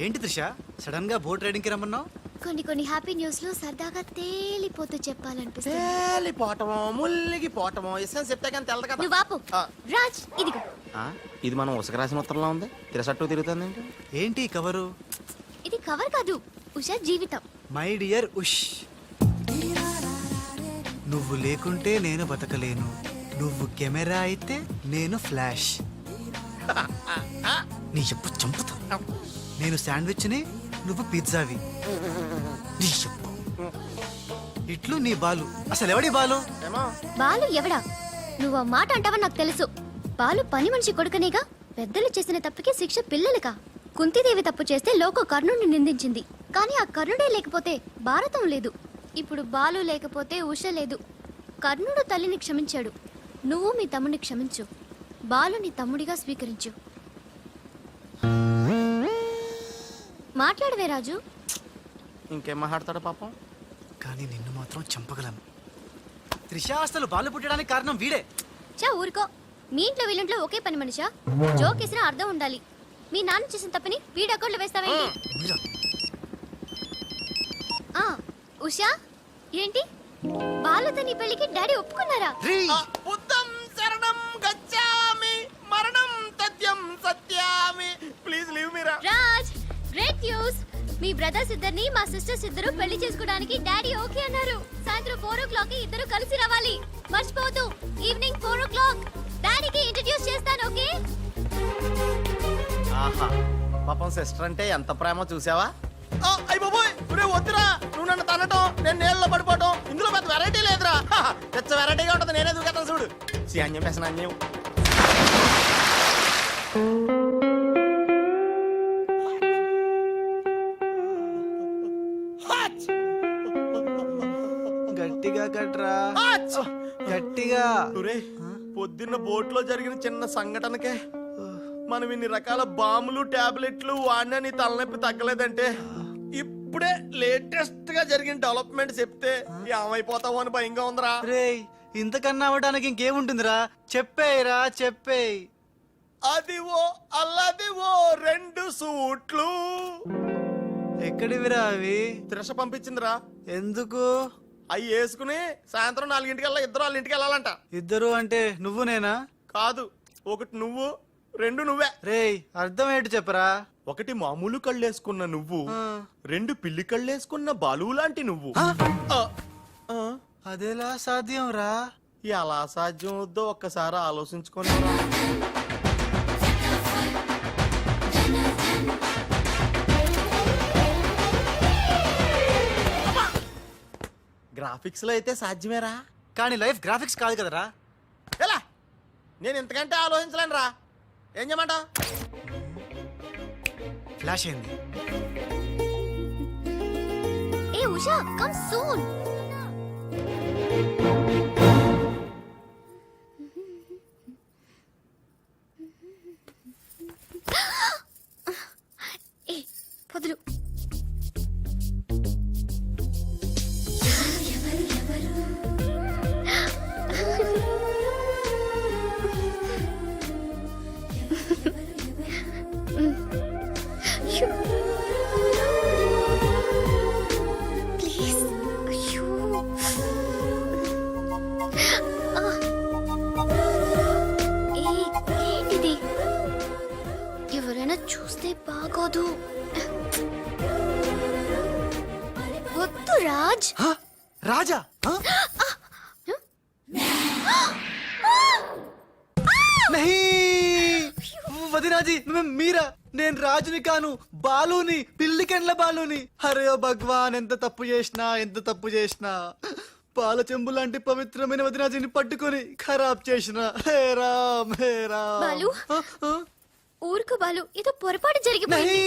ఏంటి త్రిష సడన్ గా boat riding కి రమ్మన్నావు? కొన్ని హ్యాపీ న్యూస్ లో సరదాగా తేలిపోతూ చెప్పాలనిపిస్తుంది. తేలిపోవటమో ముల్లిగిపోవటమో ఇష్టం చెప్తే కానీ తెలదు కదా. నువ్వు ఆపు. రాజ్ ఇదిగో. ఇది మనం ఉసక రాసిన ఉత్తరంలో ఉంది. తిరసట్టు తిరుగుతుంది ఏంటి కవరు? ఇది కవర్ కాదు, ఉషా జీవితం. మై డియర్ ఉష్, నువ్వు లేకుంటే నేను బతకలేను. నువ్వు కెమెరా అయితే నేను ఫ్లాష్. నీ చెప్పు చంపుతా. నేను శాండ్విచ్ని, నువ్వు పిజ్జావి. నీ చెప్పు ఇట్లు నీ బాలు. అసలు ఎవడి బాలు? బాలు ఎవడా? నువ్వు ఆ మాట అంటావని నాకు తెలుసు. బాలు పని మనిషి కొడుకనేగా. పెద్దలు చేసిన తప్పుకి శిక్ష పిల్లలకా? కుంతీదేవి తప్పు చేస్తే లోక కర్ణుడిని నిందించింది. కానీ ఆ కర్ణుడే లేకపోతే భారతం లేదు. ఇప్పుడు బాలు లేకపోతే ఉష లేదు. కర్ణుడు తల్లిని క్షమించాడు. నువ్వు మీ తమ్ముడిని క్షమించు. బాలుని తమ్ముడిగా స్వీకరించు. మాట్లాడవే రాజు. ఇంకేం మాట్లాడతాడు పాపం. కానీ నిన్ను మాత్రం చంపగలను. త్రిష, అసలు బాలు పుట్టడానికి కారణం వీడే. చా ఊరుకో. మీ ఇంట్లో వీళ్ళింట్లో ఒకే పని మనిషా? జోక్ వేసినా అర్థం ఉండాలి. మీ నాన్న చేసిన తప్పని వీడి అకౌంట్లో వేస్తావేంటి? ఉషా ఏంటి? బాలుతో నీ పెళ్లికి డాడీ ఒప్పుకున్నారా? బుద్ధం శరణం గచ్ఛామి మరణం తథ్యం సత్యామి. Please leave me. Raj, great news. మీ బ్రదర్స్ ఇద్దరిని మా సిస్టర్స్ ఇద్దరు పెళ్లి చేసుకోవడానికి డాడీ ఓకే అన్నారు. సాయంత్రం 4 o'clock కి ఇద్దరు కలిసి రావాలి. మర్చిపోవద్దు. ఈవినింగ్ 4 o'clock డాడీకి ఇంట్రడ్యూస్ చేస్తాను. ఓకే? ఆహా, పాపం సిస్టర్ అంటే ఎంత ప్రేమో చూసావా? అయ్య బాబోయ్, వద్దురా. నువ్వు నన్ను తనటం, నేను నీళ్ళలో పడిపోవటం, ఇందులో పెద్ద వెరైటీ లేదురా. పెద్ద వెరైటీగా ఉంటుంది. నేనే దూకేస్తాను చూడు. అన్యం పేసిన అన్యం. గట్టిగా కట్రా, గట్టిగా. పొద్దున్న బోట్ లో జరిగిన చిన్న సంఘటనకే మనం ఇన్ని రకాల బాంబులు టాబ్లెట్లు వాడినా నీ తలనొప్పి తగ్గలేదంటే ఇప్పుడే లేటెస్ట్ గా జరిగిన డెవలప్మెంట్ చెప్తే ఏమైపోతావు అని భయంగా ఉందిరా. రేయ్, ఇంతకన్నా అవ్వడానికి ఇంకేముంటుందిరా? చెప్పేయరా, చెప్పేయ్. అదివో అల్లదివో 2 సూట్లు. ఎక్కడివిరా అవి? త్రిష పంపించిందిరా. ఎందుకు? అవి వేసుకుని సాయంత్రం 4 ఇద్దరు వాళ్ళ ఇంటికి వెళ్ళాలంట. ఇద్దరు అంటే నువ్వు నేనా? కాదు, ఒకటి నువ్వు, 2 నువ్వే. రేయ్, అర్థం ఏంటి చెప్పరా? ఒకటి మామూలు కళ్ళేసుకున్న నువ్వు, 2 పిల్లి కళ్ళేసుకున్న బాలు లాంటి నువ్వు. అదెలా సాధ్యం రా? ఎలా సాధ్యం వద్దో ఒక్కసారి ఆలోచించుకొని. గ్రాఫిక్స్ లో అయితే సాధ్యమేరా, కానీ లైఫ్ గ్రాఫిక్స్ కాదు కదరా. ఎలా? నేను ఇంతకంటే ఆలోచించలేను రా. ఏం చేయమంటావు? ఫ్లాష్ అయింది. ఏ ఉషా, కమ్ సూన్. ఏ వదులు. ఎవరైనా చూస్తే బాగోదు. వద్దు రాజ్. రాజా? వదినాజీ, మీరా? నేను రాజుని కాను, బాలుని, పిల్లికెండ్ల బాలుని. అరే ఓ భగవాన్, ఎంత తప్పు చేసినా పాల చెంబు లాంటి పవిత్రమైన వదినాజీని పట్టుకొని ఖరాబ్ చేసిన. హే రామ్, హే రామ్. బాలు, ఊరుకు బాలు, ఏదో పొరపాటు జరిగిపోయింది.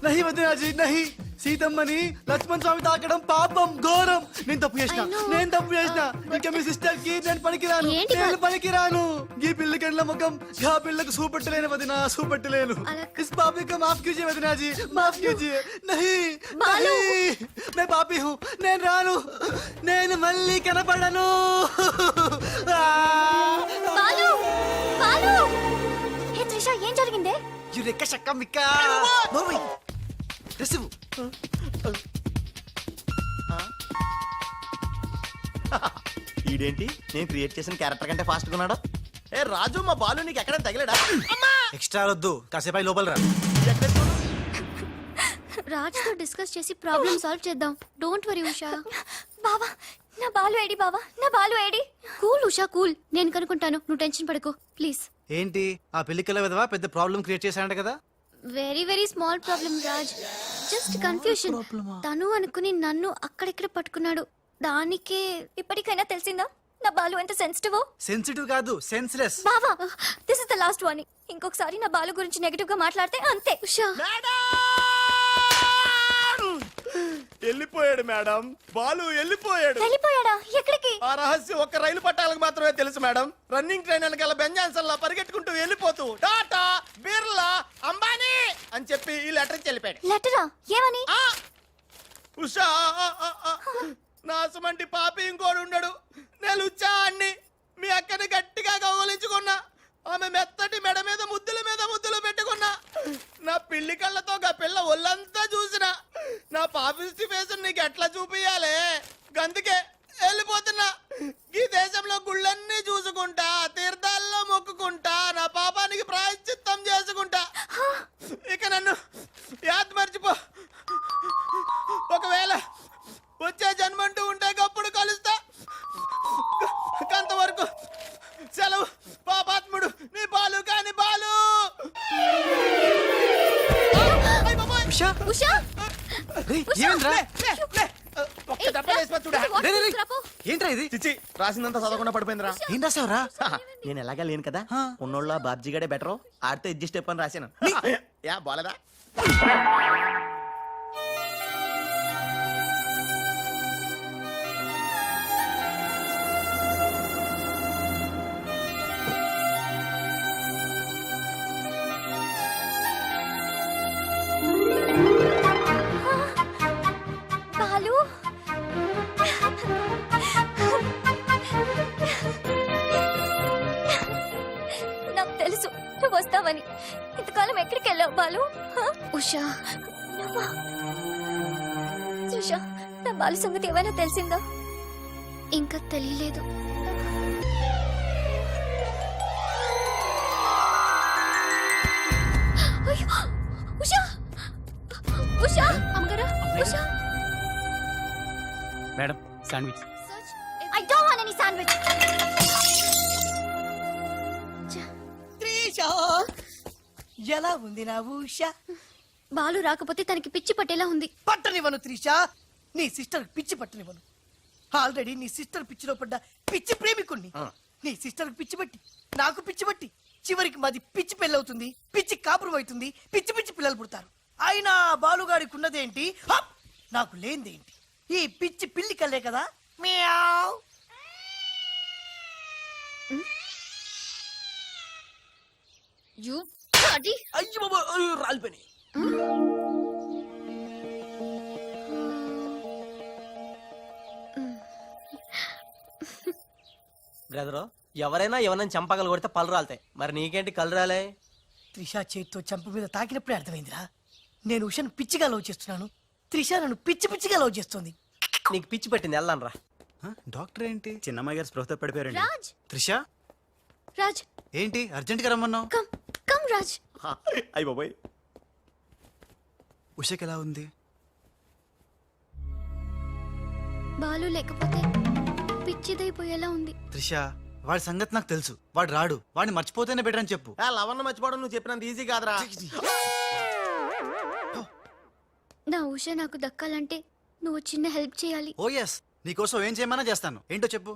నహి వదినాజీ, నహి. సీతమ్మని లక్ష్మణ్ స్వామి తాకడం పాపం, ఘోరం. నేను తప్పు చేసిన. ఇంకా మీ సిస్టర్ కి నేను పనికిరాను. ఈ పిల్లకెండ్ల ముఖం గా పిల్లకు చూపెట్టలేను వదినా, చూపెట్టలేను. ఇస్ పాపి కా మాఫ్ కీజియే వదినాజీ, మాఫ్ కీజియే. నహి, मैं पापी हूँ. నేను రాను, నేను మళ్ళీ కనపడను. బాలు, బాలు. హే త్రిష, ఏం జరిగిందే? యురెక్క షక్క మిక్క. డ్రెస్ ఇవ్వు. ఈడేంటి నేను క్రియేట్ చేసిన క్యారెక్టర్ కంటే ఫాస్ట్ గా ఉన్నాడు. ఏ రాజు, మా బాలు నీకు ఎక్కడ తగిలాడా? ఎక్స్ట్రా వద్దు, కాసేపు అయి లోపల రా. రాజ్ తో డిస్కస్ చేసి ప్రాబ్లం సాల్వ్ చేద్దాం. Don't worry Usha. బావా నా బాలు ఏడి, బావా నా Balu AD. Cool Usha cool, నేను కనుక్కుంటాను, నువ్వు టెన్షన్ పడకు ప్లీజ్. ఏంటి ఆ పెళ్లికల విధవా పెద్ద ప్రాబ్లం క్రియేట్ చేశాడంట కదా? Very very small problem Raj, just confusion. తను అనుకుని నన్ను అక్కడిక్కడ పట్టుకున్నాడు, దానికే. ఇప్పటికైనా తెలిసిందా నా బాలు ఎంత సెన్సిటివ్? సెన్సిటివ్ కాదు, సెన్స్లెస్. బావా this is the last warning. ఇంకొకసారి నా బాలు గురించి నెగటివ్ గా మాట్లాడితే అంతే. ఉషా వెళ్ళిపోయాడు మేడం, బాలు వెళ్ళిపోయాడు. వెళ్ళిపోయాడా? ఎక్కడికి? ఆ రహస్యం ఒక్క రైలు పట్టాలకు మాత్రమే తెలుసు మేడం. రన్నింగ్ ట్రైన్ వెనకాల బెంజాన్సన్ పరిగెట్టుకుంటూ వెళ్ళిపోతూ టాటా, బిర్లా, అంబానీ అని చెప్పి ఈ లెటర్ ఇచ్చి వెళ్ళిపోయాడు. లెటరా? ఏమని? ఉషా, నా సుమంటి పాపి ఇంకోడు ఉండడు. నేను ఉచ్చా అన్ని మీ అక్కని గట్టిగా కౌగలించుకున్నా. ఆమె మెత్తటి మెడ మీద ముద్దులు పెట్టుకున్నా. నా పిల్లి కళ్ళతో గా పిల్ల ఒళ్ళంతా చూసిన. నా పాపిస్టి ఫేస్ నీకు ఎట్లా చూపియాలే? గందుకే వెళ్ళిపోతున్నా. ఈ దేశంలో గుళ్ళన్నీ చూసుకుంటా, తీర్థాల్లో మొక్కుకుంటా, నా పాపానికి ప్రాయశ్చిత్తం చేసుకుంటా. ఇక నన్ను యాద్ మర్చిపో. ఒకవేళ వచ్చే జన్మంటూ ఉంటే గప్పుడు కలుస్తా. అంతవరకు సెలవు. పాపాత్ముడు నీ బాలు కాని బాలు. ఉషా, ఉషా రేయ్, ఏమైందిరా? ఒక్క దెబ్బ వేసి చూడా. రేయ్, రేయ్, రేయ్. ఏంట్రా ఇది? చిచ్చి, రాసిందంతా చదవకుండా పడిపోయిందిరా. ఏం రాసావురా? నేను ఎలాగా లేను కదా, ఉన్నోళ్ళ బాబ్జీ గడే బెటర్, ఆడితే అడ్జస్ట్ అయిపోయి రాశాను. యా బాలేదా? బాలు నాకు తెలుసు నువ్వు వస్తావని. ఇంతకాలం ఎక్కడికి వెళ్ళావు బాలు? ఉషా నువ్వా? సుషా, నా బాలు సంగతి ఏమైనా తెలిసిందా? ఇంకా తెలియలేదు. అయ్యో, ఉషా ఉషా అమ్మగారా Usha. Madam sandwich. I don't want any sandwich. Trisha, ఎలా ఉంది నా ఉషా? బాలు రాకపోతే తనకి పిచ్చి పట్టేలా ఉంది. పట్టనివ్వను త్రిషా, నీ సిస్టర్ పిచ్చి పట్టనివ్వను. ఆల్రెడీ నీ సిస్టర్ పిచ్చిలో పడ్డ పిచ్చి ప్రేమికుణ్ణి. నీ సిస్టర్ పిచ్చి పట్టి నాకు పిచ్చి పట్టి చివరికి మాది పిచ్చి పెళ్ళవుతుంది, పిచ్చి కాపురం అవుతుంది, పిచ్చి పిచ్చి పిల్లలు పుడతారు. అయినా బాలుగాడికి ఉన్నదేంటి, హప్! నాకు లేనిదేంటి? ఈ పిచ్చి పిల్లి కల్లే కదా. మియావ్. యు అది అయ్యో బాబా, రాలిపోయి. బ్రదరు, ఎవరైనా ఎవరైనా చంపగలు కొడితే పళ్ళు రాలుతాయి, మరి నీకేంటి కళ్ళు రాలే? త్రిష చేతితో చంప మీద తాకినప్పుడే అర్థమైందిరా. నేను ఉషను పిచ్చిగా లవ్ చేస్తున్నాను, త్రిష నన్ను పిచ్చి పిచ్చిగా లవ్ చేస్తుంది. నీకు పిచ్చి పెట్టింది, వెళ్ళాను రా. డాక్టర్ ఏంటి? చిన్నమ్మాయి గారు స్పృహతో పడిపోయారండి. రాజ్ త్రిష రాజ్ ఏంటి అర్జెంట్ గా రమ్మన్నావు? Come come Raj. అయ్యి బాబాయ్, ఉషకి ఎలా ఉంది? బాలు లేకపోతే పిచ్చిదైపోయేలా ఉంది. త్రిష, వాడి సంగతి నాకు తెలుసు. వాడు రాడు, వాడిని మర్చిపోతేనే బెటర్ అని చెప్పు. లవన్న మర్చిపోవడం నువ్వు చెప్పినంత ఈజీ కాదురా. నా ఉష నాకు దక్కాలంటే నువ్వు చిన్న హెల్ప్ చేయాలి. ఓ ఎస్, నీకోసం ఏం చేయమన్నా చేస్తాను. ఏంటో చెప్పు.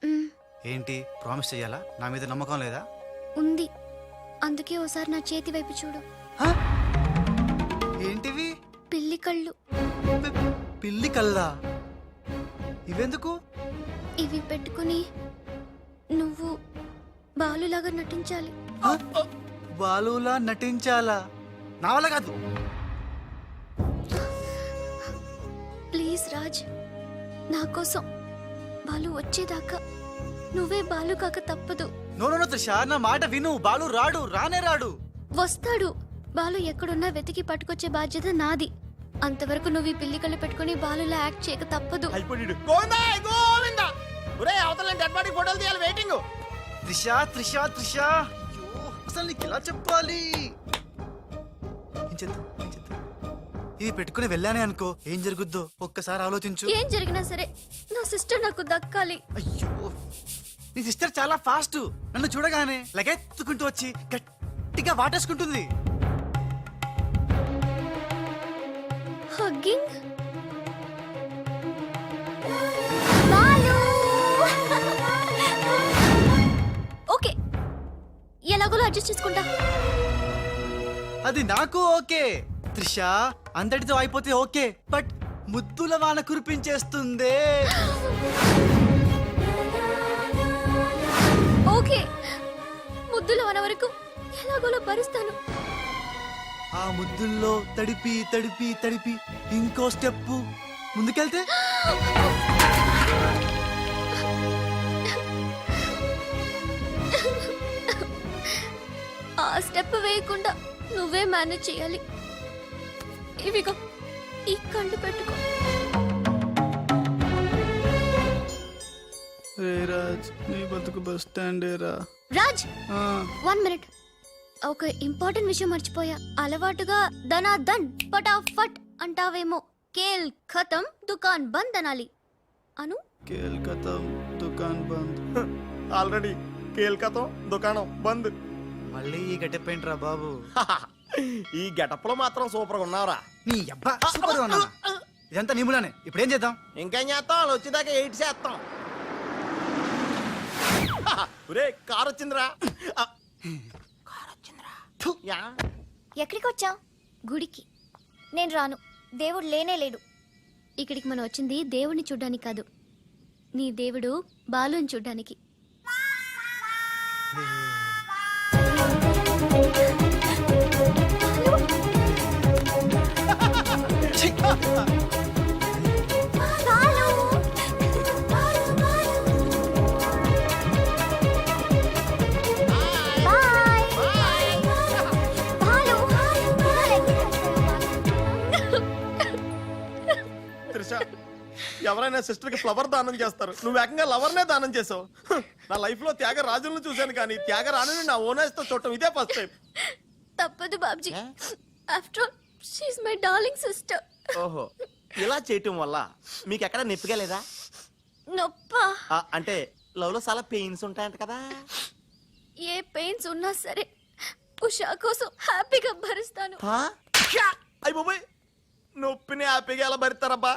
మ్, ఏంటి ప్రామిస్ చెయ్యాలా? నా మీద నమ్మకం లేదా? ఉంది, అందుకే ఓసారి నా చేతి వైపు చూడు. హ? ఏంటివి? పిల్లి కళ్ళు. పిల్లి కల్లా? ఇవెందుకు? ఇవి పెట్టుకుని నువ్వు బాలులాగా నటించాలి. హ? బాలులా నటించాలా? నా వల్ల కాదు. ప్లీజ్ రాజ్, నా కోసం బాలు వచ్చేదాకా నువ్వే బాలు కాక తప్పదు. నో నో నో త్రిష, నా మాట విను. బాలు రాడు, రానే రాడు. వస్తాడు, బాలు ఎక్కడున్నా వెతికి పట్టుకొచ్చే బాధ్యత నాది. అంతవరకు నువ్వు ఈ పిల్లి కళ్ళు పెట్టుకుని బాలులా యాక్ట్ చేయక తప్పదు. అయిపోయాడు గోవిందా గోవిందా. ఒరే అవతల డెడ్ బాడీ ఫోటోలు తీయాలి వెయిటింగ్. త్రిష త్రిష త్రిష అయ్యో, అసలు నీకు ఎలా చెప్పాలి? ఏం చేద్దాం, ఏం చేద్దాం? ఇది పెట్టుకుని వెళ్ళానే అనుకో, ఏం జరుగుద్దో ఒక్కసారి ఆలోచించు. ఏం జరిగినా సరే నా సిస్టర్ నాకు దక్కాలి. అయ్యో, నీ సిస్టర్ చాలా ఫాస్ట్. నన్ను చూడగానే లగెత్తుకుంటూ వచ్చి గట్టిగా వాటేసుకుంటుంది. హగ్గింగ్. బాలు ఓకే, ఎలాగోలా అడ్జస్ట్ చేసుకుంటా. అది నాకు ఓకే త్రిష, అంతటితో అయిపోతే ఓకే. బట్ ముద్దుల వాన కురిపించేస్తుందే. ఓకే, ముద్దుల వన వరకు ఎలాగోలా భరిస్తాను. ఆ ముద్దుల్లో తడిపి తడిపి తడిపి ఇంకో స్టెప్ ముందుకెళ్తే ఆ స్టెప్ వేయకుండా నువ్వే మేనేజ్ చేయాలి. ఇవిగో ఈ కళ్ళు పెట్టుకో. రాజ్, నీ బతుకు బస్ స్టాండ్ రా. రాజ్, 1 మినిట్. ఒక ఇంపార్టెంట్ విషయం మర్చిపోయా. అలవాటుగా ధనాధన్ ఫటాఫట్ అంటావేమో. కేల్ ఖతం దుకాన్ బంద్ అనాలి. అను కేల్కతా దుకాన్ బంద్. ఆల్రెడీ కేల్కతం దుకాణం బంద్. మళ్ళీ ఈ గట్టెప్పేంట్రా బాబు? ఈ గెటప్ లో మాత్రం సూపర్ గా ఉన్నావురా. నీ అబ్బా సూపర్ గా ఉన్నానా? ఇదంతా నీములానే. ఇప్పుడు ఏం చేద్దాం? ఇంకేం చేస్తాం, వాళ్ళు వచ్చేదాకా 8 చేస్తాం. ఒరే కార్ వచ్చిందిరా. ఫు. యా. ఎక్కడికి వచ్చావు? గుడికి. నేను రాను, దేవుడు లేనే లేడు. ఇక్కడికి మనం వచ్చింది దేవుడిని చూడ్డానికి కాదు, నీ దేవుడు బాలుని చూడ్డానికి. ఛీ! త్రిష, ఎవరైనా సిస్టర్ కి ఫ్లవర్ దానం చేస్తారు, నువ్వు ఏకంగా లవర్ నే దానం చేసావు. నా లైఫ్ లో త్యాగరాజులను చూశాను కానీ త్యాగరాణిని నా ఓనర్స్ తో చూడటం ఇదే ఫస్ట్ టైం. తప్పదు Babji. After all she my darling sister. ఓహో, ఇలా చేయటం వల్ల మీకు ఎక్కడ నొప్పిగా లేదా? నొప్పా? అంటే లవ్ లో చాలా పెయిన్స్ ఉంటాయంట కదా. ఏ పెయిన్స్ ఉన్నా సరే ఉషా కోసం హ్యాపీగా భరిస్తాను. అయ్యి బాబోయ్, నొప్పిని హ్యాపీగా ఎలా భరిస్తారబ్బా?